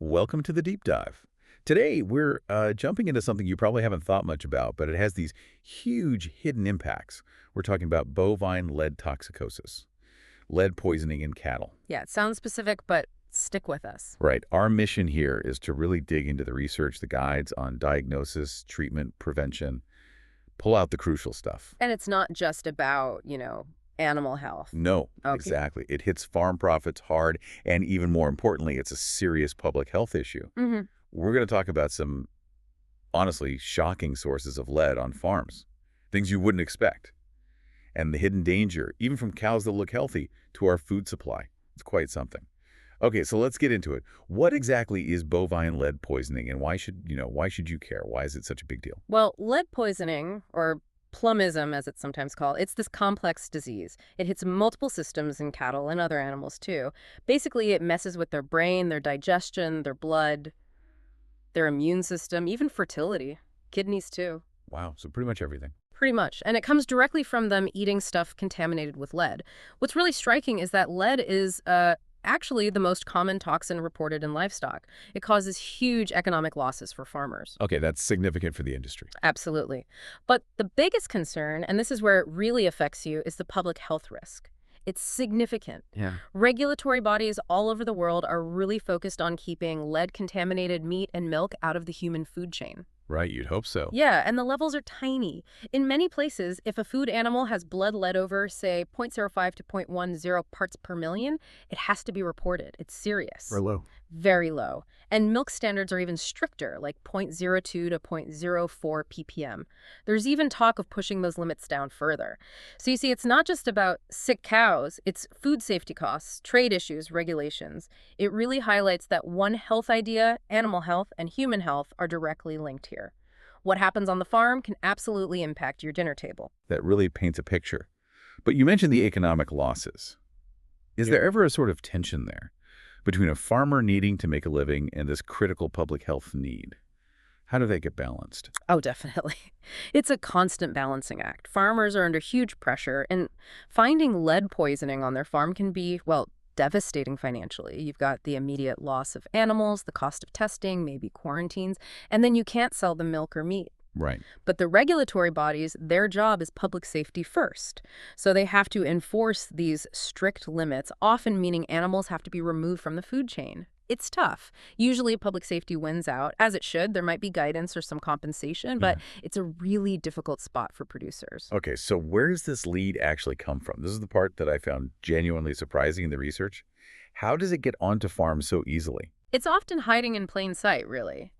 Welcome to the deep dive. Today, we're jumping into something you probably haven't thought much about, but it has these huge hidden impacts. We're talking about bovine lead toxicosis, lead poisoning in cattle. Yeah, it sounds specific, but stick with us. Right. Our mission here is to really dig into the research, the guides on diagnosis, treatment, prevention, pull out the crucial stuff. And it's not just about, animal health. No, Okay. exactly. It hits farm profits hard, and even more importantly, it's a serious public health issue. hmm We're going to talk about some honestly shocking sources of lead on farms, things you wouldn't expect, and the hidden danger, even from cows that look healthy, to our food supply. It's quite something. Okay, so let's get into it. What exactly is bovine lead poisoning, and why should you care? Why is it such a big deal? Well, lead poisoning, or plumism as it's sometimes called, it's this complex disease. It hits multiple systems in cattle and other animals too. Basically, it messes with their brain, their digestion, their blood, their immune system, even fertility, kidneys too. Wow, so pretty much everything. Pretty much. And it comes directly from them eating stuff contaminated with lead. What's really striking is that lead is actually the most common toxin reported in livestock. It causes huge economic losses for farmers. Okay, that's significant for the industry. Absolutely. But the biggest concern, and this is where it really affects you, is the public health risk. It's significant. Yeah. Regulatory bodies all over the world are really focused on keeping lead-contaminated meat and milk out of the human food chain. Right, you'd hope so. Yeah, and the levels are tiny. In many places, if a food animal has blood lead over, say, zero point zero 0.05 to zero point 0.10 parts per million, it has to be reported. It's serious. Or low. Very low. And milk standards are even stricter, like zero point zero 0.02 to zero point zero 0.04 ppm. There's even talk of pushing those limits down further. So you see, it's not just about sick cows, it's food safety costs, trade issues, regulations. It really highlights that one health idea, animal health, and human health are directly linked here. What happens on the farm can absolutely impact your dinner table. That really paints a picture. But you mentioned the economic losses. Is there ever a sort of tension there between a farmer needing to make a living and this critical public health need? How do they get balanced? Oh, definitely. It's a constant balancing act. Farmers are under huge pressure, and finding lead poisoning on their farm can be, well, devastating financially. You've got the immediate loss of animals, the cost of testing, maybe quarantines, and then you can't sell the milk or meat. Right. But the regulatory bodies, their job is public safety first. So they have to enforce these strict limits, often meaning animals have to be removed from the food chain. It's tough. Usually public safety wins out, as it should. There might be guidance or some compensation, but it's a really difficult spot for producers. Okay, so where does this lead actually come from? This is the part that I found genuinely surprising in the research. How does it get onto farms so easily? It's often hiding in plain sight, really.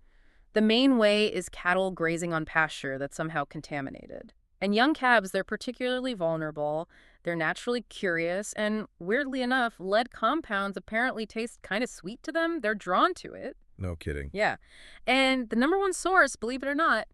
The main way is cattle grazing on pasture that's somehow contaminated. And young calves, they're particularly vulnerable. They're naturally curious, and weirdly enough, lead compounds apparently taste kind of sweet to them. They're drawn to it. No kidding. Yeah. And the number one source, believe it or not,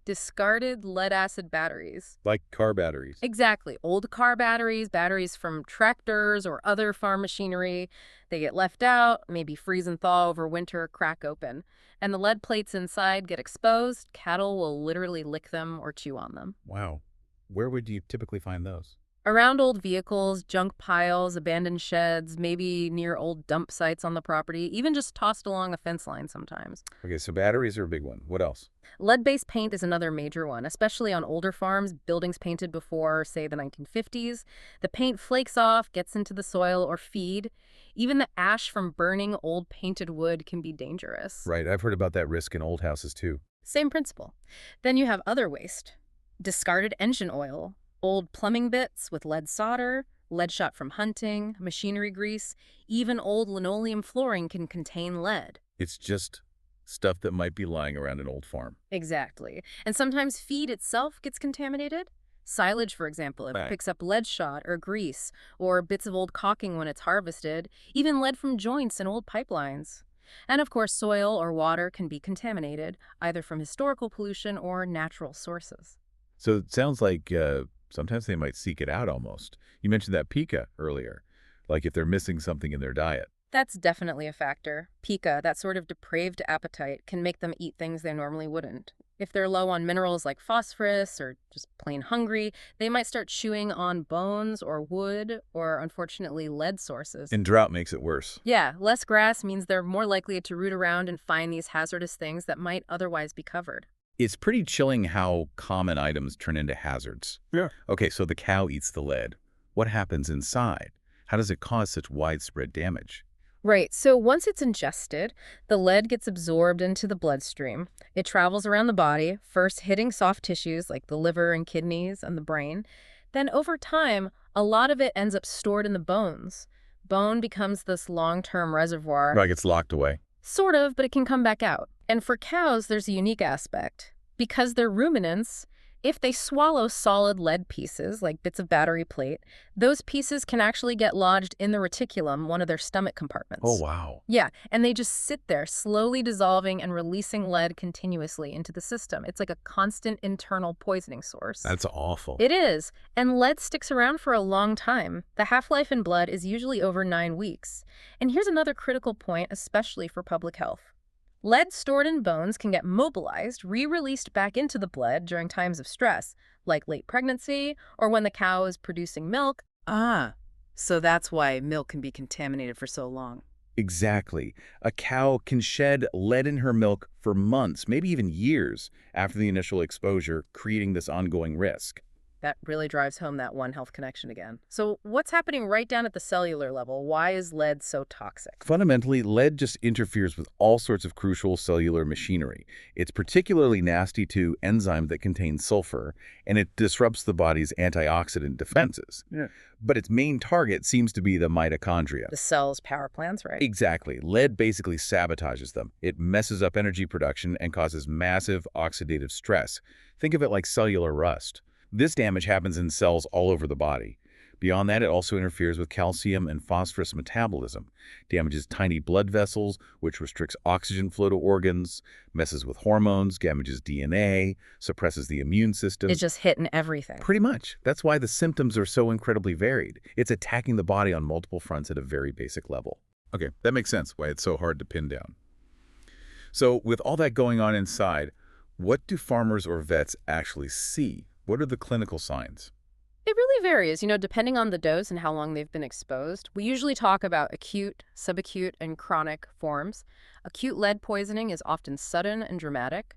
discarded lead-acid batteries. Like car batteries. Exactly. Old car batteries, batteries from tractors or other farm machinery. They get left out, maybe freeze and thaw over winter, crack open. And the lead plates inside get exposed. Cattle will literally lick them or chew on them. Wow. Where would you typically find those? Around old vehicles, junk piles, abandoned sheds, maybe near old dump sites on the property, even just tossed along a fence line sometimes. Okay, so batteries are a big one. What else? Lead-based paint is another major one, especially on older farms, buildings painted before, say, the 1950s. The paint flakes off, gets into the soil or feed. Even the ash from burning old painted wood can be dangerous. Right, I've heard about that risk in old houses too. Same principle. Then you have other waste. Discarded engine oil, old plumbing bits with lead solder, lead shot from hunting, machinery grease, even old linoleum flooring can contain lead. It's just stuff that might be lying around an old farm. Exactly. And sometimes feed itself gets contaminated. Silage, for example, if it Right. picks up lead shot or grease, or bits of old caulking when it's harvested, even lead from joints and old pipelines. And of course, soil or water can be contaminated, either from historical pollution or natural sources. So it sounds like sometimes they might seek it out almost. You mentioned that pica earlier, like if they're missing something in their diet. That's definitely a factor. Pica, that sort of depraved appetite, can make them eat things they normally wouldn't. If they're low on minerals like phosphorus or just plain hungry, they might start chewing on bones or wood or, unfortunately, lead sources. And drought makes it worse. Yeah, less grass means they're more likely to root around and find these hazardous things that might otherwise be covered. It's pretty chilling how common items turn into hazards. Yeah. Okay, so the cow eats the lead. What happens inside? How does it cause such widespread damage? Right, so once it's ingested, the lead gets absorbed into the bloodstream. It travels around the body, first hitting soft tissues like the liver and kidneys and the brain. Then over time, a lot of it ends up stored in the bones. Bone becomes this long-term reservoir. Like it's locked away. Sort of, but it can come back out. And for cows, there's a unique aspect. Because they're ruminants, if they swallow solid lead pieces, like bits of battery plate, those pieces can actually get lodged in the reticulum, one of their stomach compartments. Oh, wow. Yeah, and they just sit there, slowly dissolving and releasing lead continuously into the system. It's like a constant internal poisoning source. That's awful. It is, and lead sticks around for a long time. The half-life in blood is usually over 9 weeks. And here's another critical point, especially for public health. Lead stored in bones can get mobilized, re-released back into the blood during times of stress, like late pregnancy or when the cow is producing milk. Ah, so that's why milk can be contaminated for so long. Exactly. A cow can shed lead in her milk for months, maybe even years after the initial exposure, creating this ongoing risk. That really drives home that One Health connection again. So what's happening right down at the cellular level? Why is lead so toxic? Fundamentally, lead just interferes with all sorts of crucial cellular machinery. It's particularly nasty to enzymes that contain sulfur, and it disrupts the body's antioxidant defenses. Yeah. But its main target seems to be the mitochondria. The cell's power plants, right? Exactly. Lead basically sabotages them. It messes up energy production and causes massive oxidative stress. Think of it like cellular rust. This damage happens in cells all over the body. Beyond that, it also interferes with calcium and phosphorus metabolism, damages tiny blood vessels, which restricts oxygen flow to organs, messes with hormones, damages DNA, suppresses the immune system. It's just hitting everything. Pretty much. That's why the symptoms are so incredibly varied. It's attacking the body on multiple fronts at a very basic level. Okay, that makes sense why it's so hard to pin down. So with all that going on inside, what do farmers or vets actually see? What are the clinical signs? It really varies, depending on the dose and how long they've been exposed. We usually talk about acute, subacute, and chronic forms. Acute lead poisoning is often sudden and dramatic.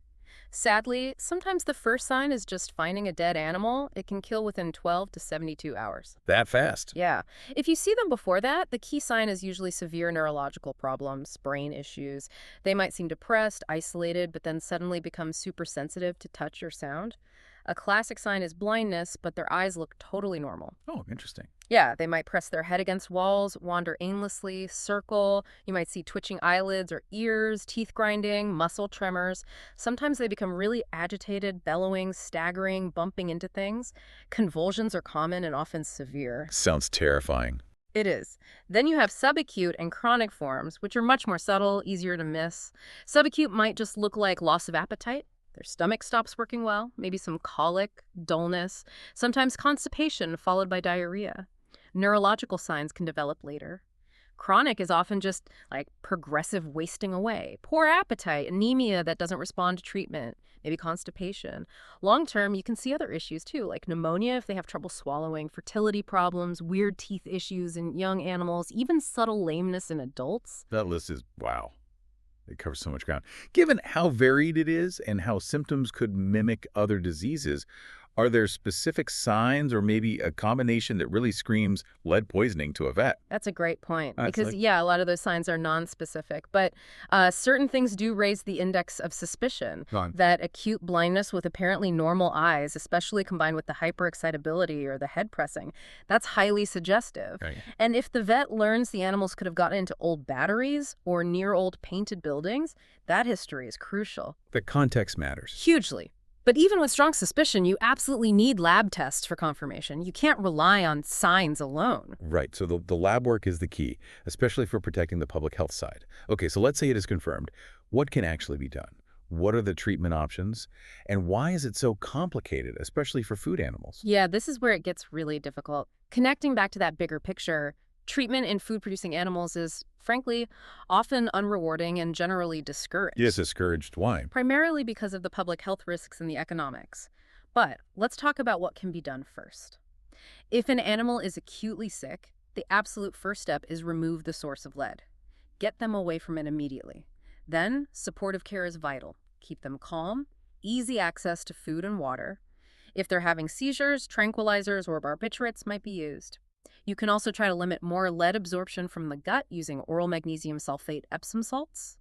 Sadly, sometimes the first sign is just finding a dead animal. It can kill within 12 to 72 hours. That fast? Yeah. If you see them before that, the key sign is usually severe neurological problems, brain issues. They might seem depressed, isolated, but then suddenly become super sensitive to touch or sound. A classic sign is blindness, but their eyes look totally normal. Oh, interesting. Yeah, they might press their head against walls, wander aimlessly, circle. You might see twitching eyelids or ears, teeth grinding, muscle tremors. Sometimes they become really agitated, bellowing, staggering, bumping into things. Convulsions are common and often severe. Sounds terrifying. It is. Then you have subacute and chronic forms, which are much more subtle, easier to miss. Subacute might just look like loss of appetite. Their stomach stops working well, maybe some colic, dullness, sometimes constipation followed by diarrhea. Neurological signs can develop later. Chronic is often just like progressive wasting away, poor appetite, anemia that doesn't respond to treatment, maybe constipation. Long-term, you can see other issues too, like pneumonia if they have trouble swallowing, fertility problems, weird teeth issues in young animals, even subtle lameness in adults. That list is, wow. It covers so much ground. Given how varied it is and how symptoms could mimic other diseases, are there specific signs or maybe a combination that really screams lead poisoning to a vet? That's a great point That's because, like- yeah, a lot of those signs are non-specific, but certain things do raise the index of suspicion. Go on. That acute blindness with apparently normal eyes, especially combined with the hyperexcitability or the head pressing, that's highly suggestive. Right. And if the vet learns the animals could have gotten into old batteries or near old painted buildings, that history is crucial. The context matters. Hugely. But even with strong suspicion, you absolutely need lab tests for confirmation. You can't rely on signs alone. Right, so the lab work is the key, especially for protecting the public health side. Okay, so let's say it is confirmed. What can actually be done? What are the treatment options? And why is it so complicated, especially for food animals? Yeah, this is where it gets really difficult. Connecting back to that bigger picture, Treatment in food-producing animals is, frankly, often unrewarding and generally discouraged. Yes, discouraged. Why? Primarily because of the public health risks and the economics. But let's talk about what can be done first. If an animal is acutely sick, the absolute first step is remove the source of lead. Get them away from it immediately. Then, supportive care is vital. Keep them calm, easy access to food and water. If they're having seizures, tranquilizers or barbiturates might be used. You can also try to limit more lead absorption from the gut using oral magnesium sulfate Epsom salts.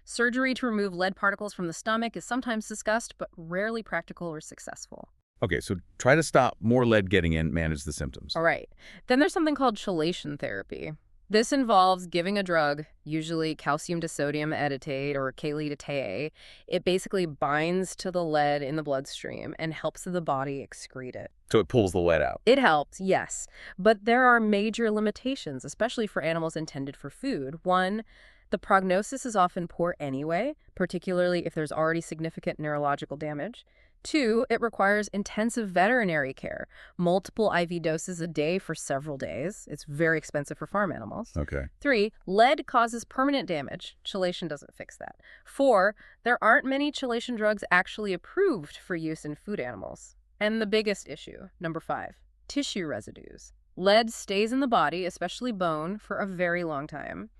Surgery to remove lead particles from the stomach is sometimes discussed, but rarely practical or successful. Okay, so try to stop more lead getting in, manage the symptoms. All right. Then there's something called chelation therapy. This involves giving a drug, usually calcium disodium edetate or Kali-to-Te. It basically binds to the lead in the bloodstream and helps the body excrete it. So it pulls the lead out. It helps, yes, but there are major limitations, especially for animals intended for food. One, the prognosis is often poor anyway, particularly if there's already significant neurological damage. Two, it requires intensive veterinary care, multiple IV doses a day for several days. It's very expensive for farm animals. Okay. Three, lead causes permanent damage. Chelation doesn't fix that. Four, there aren't many chelation drugs actually approved for use in food animals. And the biggest issue, number 5, tissue residues. Lead stays in the body, especially bone, for a very long time.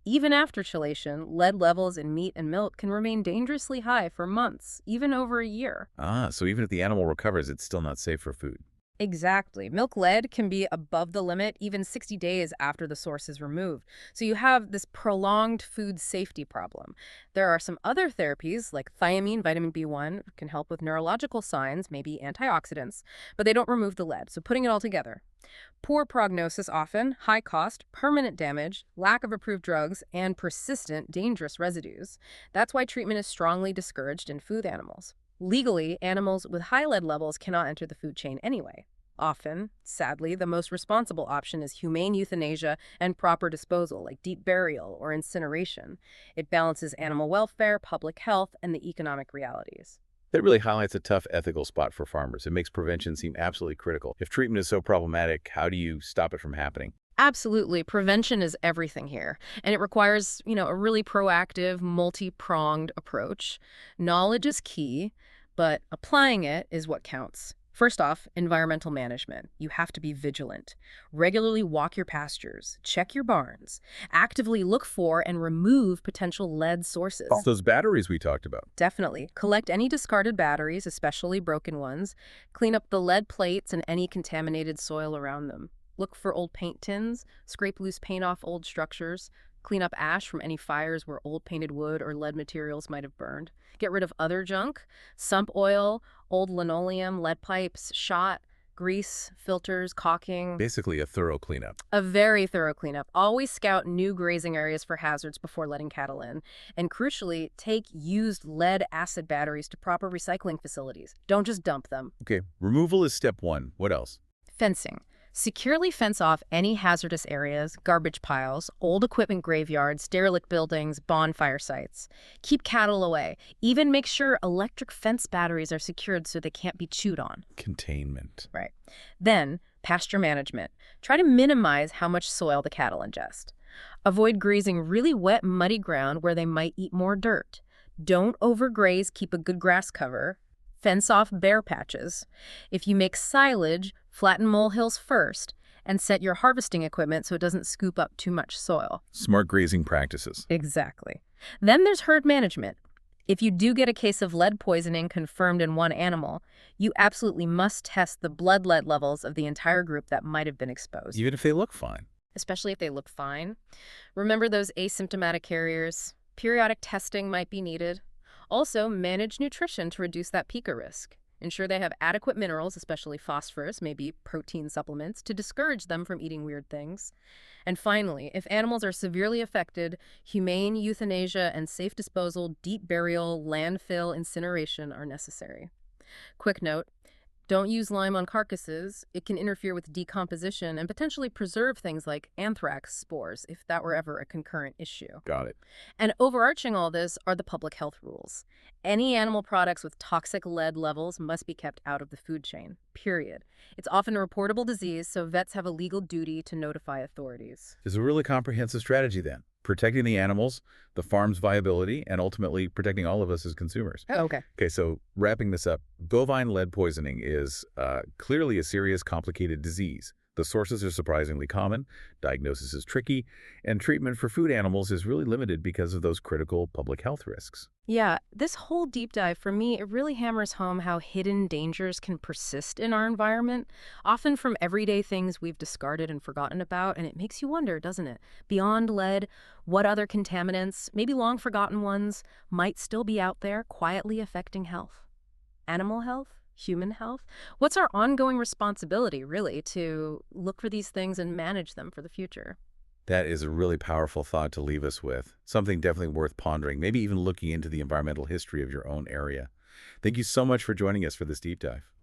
Even after chelation, lead levels in meat and milk can remain dangerously high for months, even over a year. Ah, so even if the animal recovers, it's still not safe for food. Exactly. Milk lead can be above the limit even 60 days after the source is removed. So you have this prolonged food safety problem. There are some other therapies like thiamine, vitamin B1, can help with neurological signs, maybe antioxidants, but they don't remove the lead. So putting it all together, poor prognosis often, high cost, permanent damage, lack of approved drugs, and persistent dangerous residues. That's why treatment is strongly discouraged in food animals. Legally, animals with high lead levels cannot enter the food chain anyway. Often, sadly, the most responsible option is humane euthanasia and proper disposal, like deep burial or incineration. It balances animal welfare, public health, and the economic realities. That really highlights a tough ethical spot for farmers. It makes prevention seem absolutely critical. If treatment is so problematic, how do you stop it from happening? Absolutely. Prevention is everything here. And it requires, a really proactive, multi-pronged approach. Knowledge is key, but applying it is what counts. First off, environmental management. You have to be vigilant. Regularly walk your pastures, check your barns, actively look for and remove potential lead sources. Those batteries we talked about. Definitely. Collect any discarded batteries, especially broken ones. Clean up the lead plates and any contaminated soil around them. Look for old paint tins, scrape loose paint off old structures, clean up ash from any fires where old painted wood or lead materials might have burned. Get rid of other junk, sump oil, old linoleum, lead pipes, shot, grease, filters, caulking. Basically a thorough cleanup. A very thorough cleanup. Always scout new grazing areas for hazards before letting cattle in. And crucially, take used lead-acid batteries to proper recycling facilities. Don't just dump them. Okay, removal is step 1. What else? Fencing. Securely fence off any hazardous areas, garbage piles, old equipment graveyards, derelict buildings, bonfire sites. Keep cattle away. Even make sure electric fence batteries are secured so they can't be chewed on. Containment. Right. Then, pasture management. Try to minimize how much soil the cattle ingest. Avoid grazing really wet, muddy ground where they might eat more dirt. Don't overgraze, keep a good grass cover. Fence off bare patches. If you make silage, flatten molehills first, and set your harvesting equipment so it doesn't scoop up too much soil. Smart grazing practices. Exactly. Then there's herd management. If you do get a case of lead poisoning confirmed in one animal, you absolutely must test the blood lead levels of the entire group that might have been exposed. Even if they look fine. Especially if they look fine. Remember those asymptomatic carriers? Periodic testing might be needed. Also, manage nutrition to reduce that pica risk. Ensure they have adequate minerals, especially phosphorus, maybe protein supplements, to discourage them from eating weird things. And finally, if animals are severely affected, humane euthanasia and safe disposal, deep burial, landfill, incineration are necessary. Quick note, Don't use lime on carcasses. It can interfere with decomposition and potentially preserve things like anthrax spores if that were ever a concurrent issue. Got it. And overarching all this are the public health rules. Any animal products with toxic lead levels must be kept out of the food chain, period. It's often a reportable disease, so vets have a legal duty to notify authorities. It's a really comprehensive strategy then. Protecting the animals, the farm's viability, and ultimately protecting all of us as consumers. Okay. Okay, so wrapping this up, bovine lead poisoning is clearly a serious, complicated disease. The sources are surprisingly common, diagnosis is tricky, and treatment for food animals is really limited because of those critical public health risks. Yeah, this whole deep dive, for me, it really hammers home how hidden dangers can persist in our environment, often from everyday things we've discarded and forgotten about, and it makes you wonder, doesn't it? Beyond lead, what other contaminants, maybe long forgotten ones, might still be out there quietly affecting health? Animal health? Human health? What's our ongoing responsibility, really, to look for these things and manage them for the future? That is a really powerful thought to leave us with. Something definitely worth pondering, maybe even looking into the environmental history of your own area. Thank you so much for joining us for this deep dive.